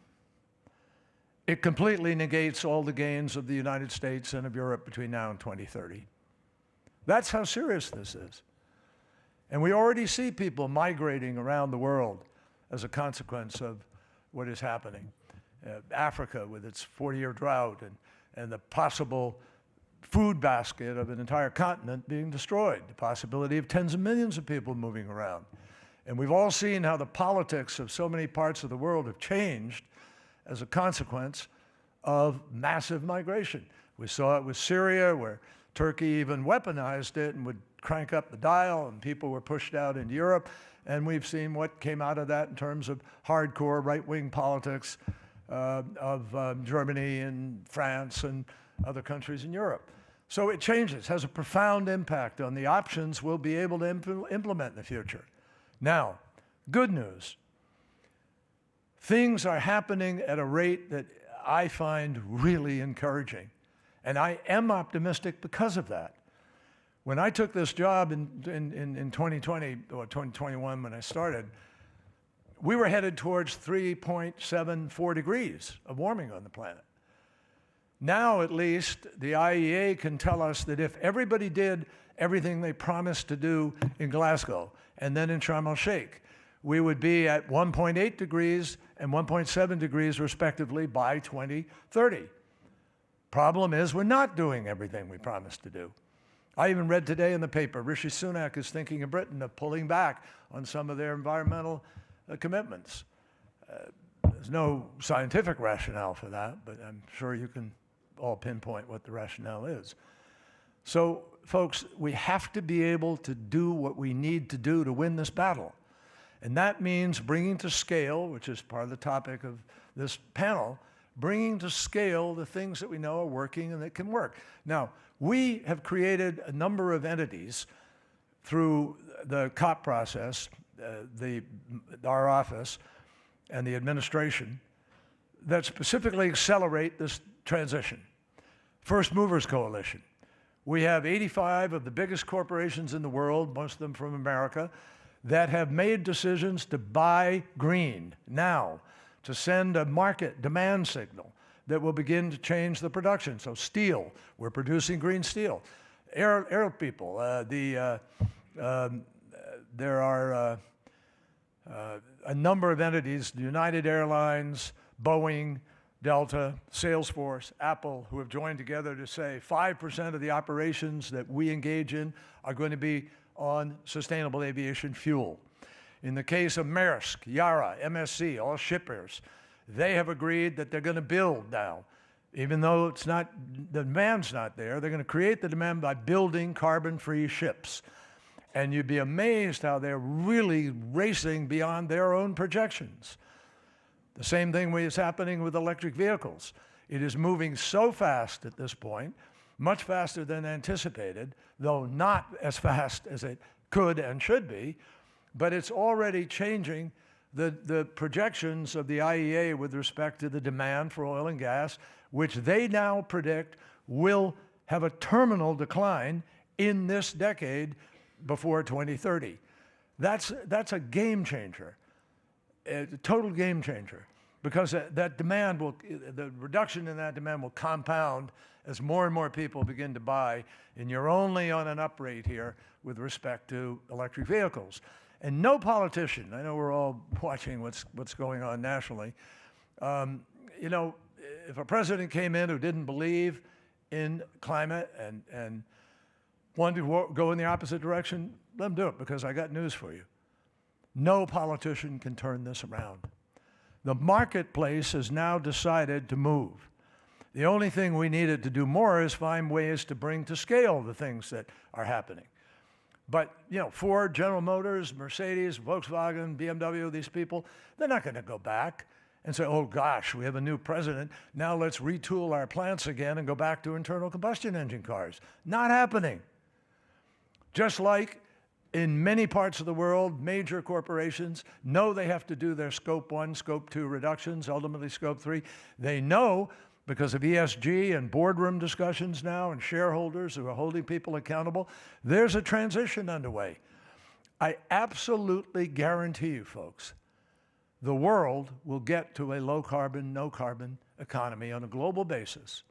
it completely negates all the gains of the United States and of Europe between now and 2030. That's how serious this is. And we already see people migrating around the world as a consequence of what is happening. Africa with its 40-year drought and the possible food basket of an entire continent being destroyed, the possibility of tens of millions of people moving around. And we've all seen how the politics of so many parts of the world have changed as a consequence of massive migration. We saw it with Syria, where Turkey even weaponized it and would crank up the dial, and people were pushed out into Europe. And we've seen what came out of that in terms of hardcore right-wing politics of Germany and France and other countries in Europe. So it changes, has a profound impact on the options we'll be able to implement in the future. Now, good news. Things are happening at a rate that I find really encouraging. And I am optimistic because of that. When I took this job in 2020, or 2021 when I started, we were headed towards 3.74 degrees of warming on the planet. Now, at least, the IEA can tell us that if everybody did everything they promised to do in Glasgow and then in Sharm el-Sheikh, we would be at 1.8 degrees and 1.7 degrees, respectively, by 2030. Problem is, we're not doing everything we promised to do. I even read today in the paper, Rishi Sunak is thinking in Britain of pulling back on some of their environmental commitments. There's no scientific rationale for that, but I'm sure you can all pinpoint what the rationale is. So, folks, we have to be able to do what we need to do to win this battle. And that means bringing to scale, which is part of the topic of this panel, bringing to scale the things that we know are working and that can work. Now, we have created a number of entities through the COP process, our office and the administration, that specifically accelerate this transition. First Movers Coalition. We have 85 of the biggest corporations in the world, most of them from America, that have made decisions to buy green now, to send a market demand signal that will begin to change the production. So steel, we're producing green steel. Air people, there are a number of entities, United Airlines, Boeing, Delta, Salesforce, Apple, who have joined together to say 5% of the operations that we engage in are going to be on sustainable aviation fuel. In the case of Maersk, Yara, MSC, all shippers, they have agreed that they're going to build now. Even though it's not, the demand's not there, they're going to create the demand by building carbon-free ships. And you'd be amazed how they're really racing beyond their own projections. The same thing is happening with electric vehicles. It is moving so fast at this point, much faster than anticipated, though not as fast as it could and should be, but it's already changing the projections of the IEA with respect to the demand for oil and gas, which they now predict will have a terminal decline in this decade before 2030. That's a game changer, a total game changer, because that demand will, the reduction in that demand will compound as more and more people begin to buy, and you're only on an up rate here with respect to electric vehicles. And no politician, I know we're all watching what's going on nationally, you know, if a president came in who didn't believe in climate and wanted to go in the opposite direction, let him do it, because I got news for you. No politician can turn this around. The marketplace has now decided to move. The only thing we needed to do more is find ways to bring to scale the things that are happening. But, you know, Ford, General Motors, Mercedes, Volkswagen, BMW, these people, they're not going to go back and say, oh gosh, we have a new president, now let's retool our plants again and go back to internal combustion engine cars. Not happening. Just like in many parts of the world, major corporations know they have to do their Scope 1, Scope 2 reductions, ultimately Scope 3. They know, because of ESG and boardroom discussions now and shareholders who are holding people accountable, there's a transition underway. I absolutely guarantee you, folks, the world will get to a low-carbon, no-carbon economy on a global basis.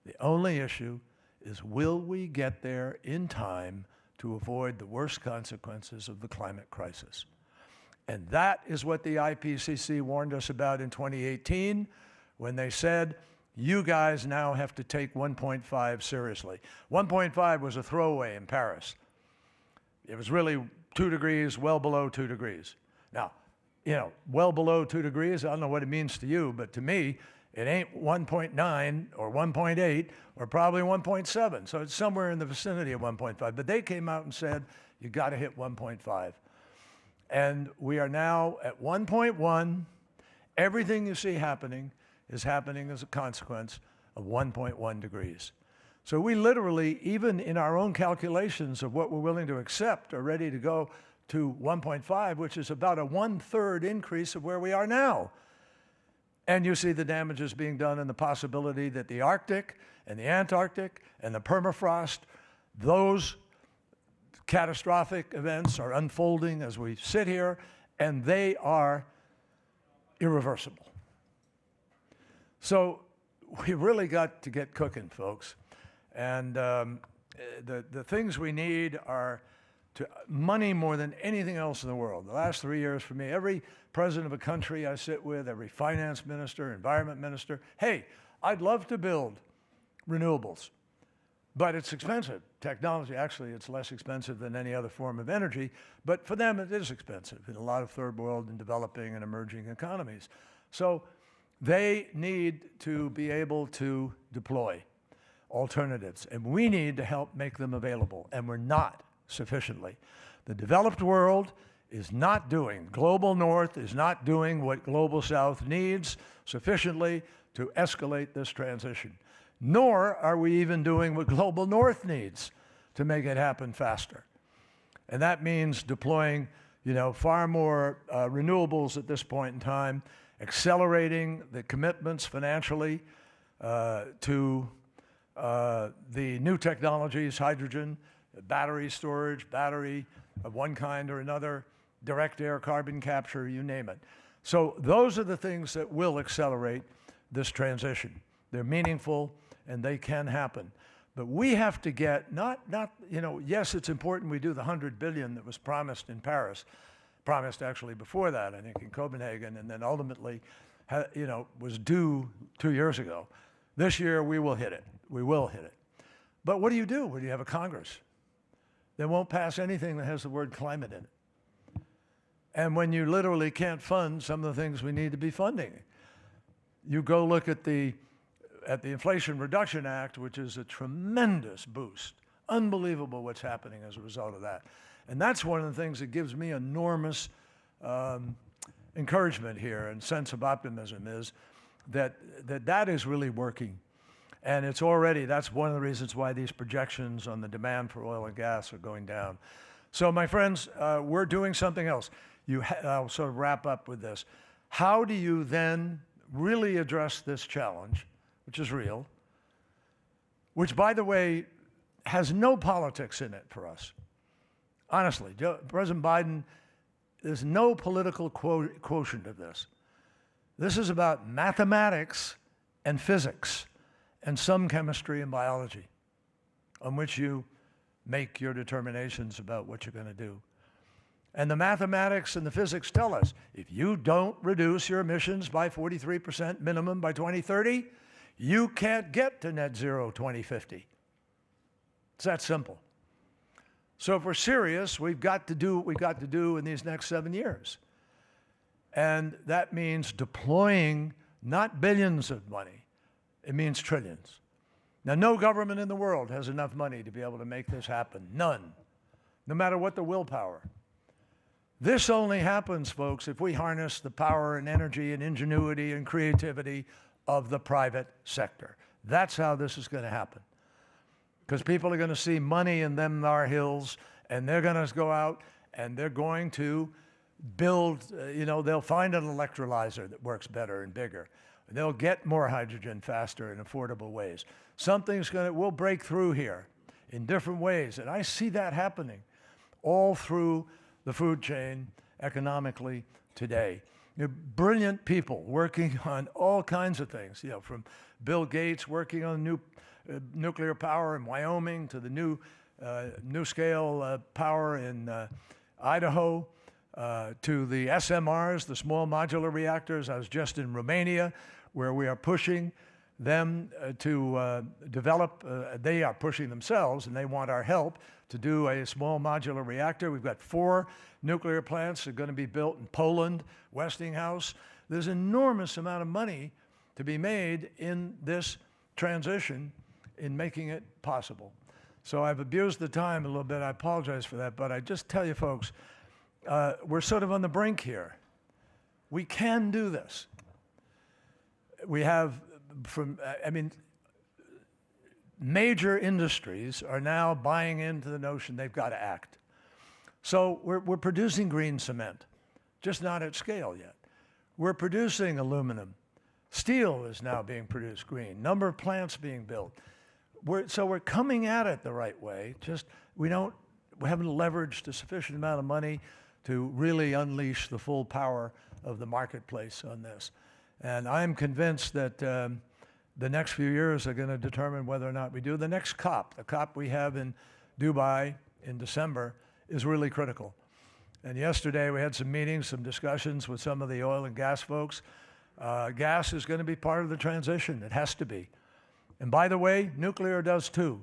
The only issue is, will we get there in time to avoid the worst consequences of the climate crisis? And that is what the IPCC warned us about in 2018 when they said, you guys now have to take 1.5 seriously. 1.5 was a throwaway in Paris. It was really 2 degrees, well below 2 degrees. Now, you know, well below 2 degrees, I don't know what it means to you, but to me, It ain't 1.9 or 1.8 or probably 1.7. So it's somewhere in the vicinity of 1.5. But they came out and said, you got to hit 1.5. And we are now at 1.1. Everything you see happening is happening as a consequence of 1.1 degrees. So we literally, even in our own calculations of what we're willing to accept, are ready to go to 1.5, which is about a 1/3 increase of where we are now. And you see the damages being done and the possibility that the Arctic and the Antarctic and the permafrost, those catastrophic events are unfolding as we sit here, and they are irreversible. So we really got to get cooking, folks. And the things we need are money more than anything else in the world. The last 3 years for me, every president of a country I sit with, every finance minister, environment minister, hey, I'd love to build renewables, but it's expensive. Technology, actually, it's less expensive than any other form of energy, but for them it is expensive in a lot of third world and developing and emerging economies. So they need to be able to deploy alternatives, and we need to help make them available, and we're not sufficiently. The developed world is not doing, global north is not doing what global south needs sufficiently to escalate this transition. Nor are we even doing what global north needs to make it happen faster. And that means deploying, far more renewables at this point in time, accelerating the commitments financially to the new technologies, hydrogen, battery storage, battery of one kind or another, direct air carbon capture, you name it. So those are the things that will accelerate this transition. They're meaningful and they can happen. But we have to get, yes, it's important we do the 100 billion that was promised in Paris, promised actually before that, I think in Copenhagen, and then ultimately, was due 2 years ago. This year we will hit it. We will hit it. But what do you do when you have a Congress that won't pass anything that has the word climate in it? And when you literally can't fund some of the things we need to be funding. You go look at the Inflation Reduction Act, which is a tremendous boost. Unbelievable what's happening as a result of that. And that's one of the things that gives me enormous encouragement here and sense of optimism is that is really working. And it's already, that's one of the reasons why these projections on the demand for oil and gas are going down. So my friends, we're doing something else. I'll sort of wrap up with this. How do you then really address this challenge, which is real, which, by the way, has no politics in it for us? Honestly, President Biden, there's no political quotient of this. This is about mathematics and physics and some chemistry and biology on which you make your determinations about what you're going to do. And the mathematics and the physics tell us, if you don't reduce your emissions by 43% minimum by 2030, you can't get to net zero 2050. It's that simple. So if we're serious, we've got to do what we've got to do in these next 7 years. And that means deploying not billions of money, it means trillions. Now, no government in the world has enough money to be able to make this happen. None. No matter what the willpower. This only happens, folks, if we harness the power and energy and ingenuity and creativity of the private sector. That's how this is going to happen. Because people are going to see money in them our hills, and they're going to go out and they're going to build, they'll find an electrolyzer that works better and bigger. They'll get more hydrogen faster in affordable ways. We'll break through here in different ways. And I see that happening all through the food chain economically today. Brilliant people working on all kinds of things, from Bill Gates working on new nuclear power in Wyoming to the new scale power in Idaho, to the SMRs, the small modular reactors. I was just in Romania, where we are pushing them to develop, they are pushing themselves, and they want our help to do a small modular reactor. We've got 4 nuclear plants that are going to be built in Poland, Westinghouse. There's an enormous amount of money to be made in this transition in making it possible. So I've abused the time a little bit. I apologize for that, but I just tell you folks, we're sort of on the brink here. We can do this. We have, major industries are now buying into the notion they've got to act. So we're producing green cement, just not at scale yet. We're producing aluminum. Steel is now being produced green. Number of plants being built. So we're coming at it the right way. Just we haven't leveraged a sufficient amount of money to really unleash the full power of the marketplace on this. And I'm convinced that the next few years are going to determine whether or not we do. The next COP, the COP we have in Dubai in December, is really critical. And yesterday we had some meetings, some discussions with some of the oil and gas folks. Gas is going to be part of the transition. It has to be. And by the way, nuclear does too.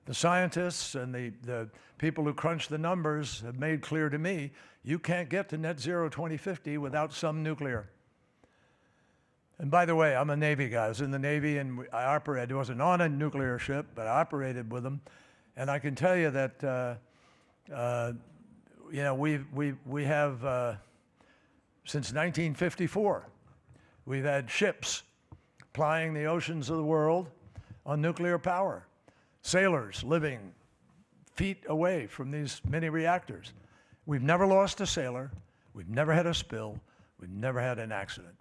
The scientists and the people who crunch the numbers have made clear to me, you can't get to net zero 2050 without some nuclear. And by the way, I'm a Navy guy. I was in the Navy and I wasn't on a nuclear ship, but I operated with them. And I can tell you that, we have, since 1954, we've had ships plying the oceans of the world on nuclear power. Sailors living feet away from these mini reactors. We've never lost a sailor. We've never had a spill. We've never had an accident.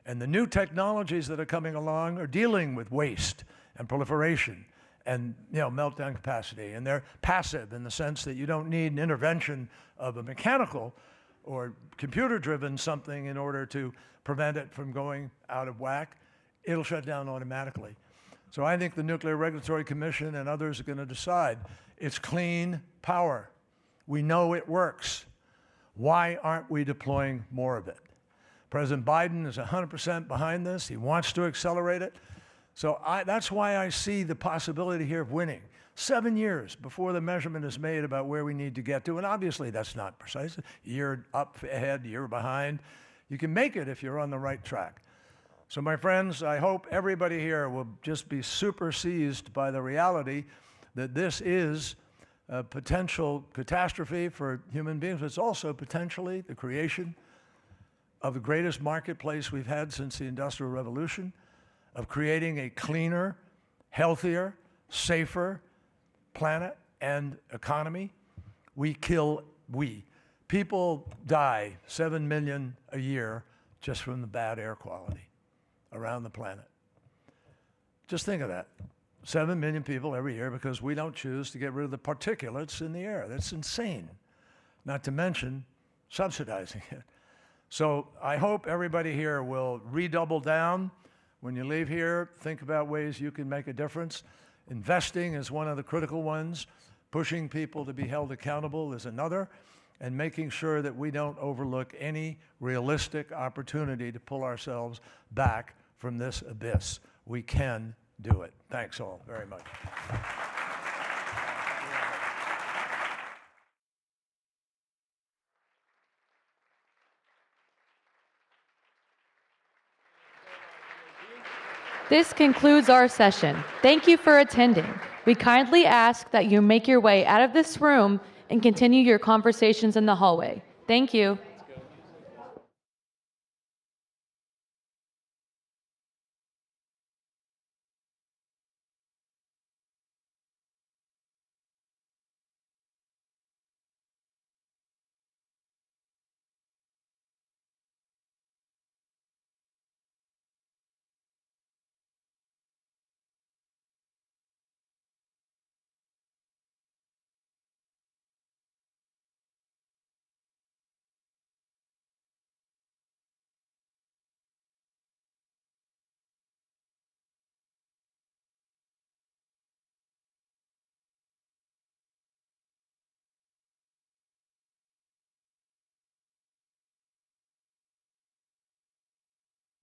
And the new technologies that are coming along are dealing with waste and proliferation and meltdown capacity. And they're passive in the sense that you don't need an intervention of a mechanical or computer-driven something in order to prevent it from going out of whack. It'll shut down automatically. So I think the Nuclear Regulatory Commission and others are going to decide it's clean power. We know it works. Why aren't we deploying more of it? President Biden is 100% behind this. He wants to accelerate it. So that's why I see the possibility here of winning. 7 years before the measurement is made about where we need to get to. And obviously that's not precise. A year up ahead, a year behind. You can make it if you're on the right track. So my friends, I hope everybody here will just be super seized by the reality that this is a potential catastrophe for human beings, but it's also potentially the creation of the greatest marketplace we've had since the Industrial Revolution, of creating a cleaner, healthier, safer planet and economy. People die 7 million a year just from the bad air quality around the planet. Just think of that. 7 million people every year because we don't choose to get rid of the particulates in the air. That's insane, not to mention subsidizing it. So I hope everybody here will redouble down. When you leave here, think about ways you can make a difference. Investing is one of the critical ones. Pushing people to be held accountable is another. And making sure that we don't overlook any realistic opportunity to pull ourselves back from this abyss. We can do it. Thanks all very much. This concludes our session. Thank you for attending. We kindly ask that you make your way out of this room and continue your conversations in the hallway. Thank you.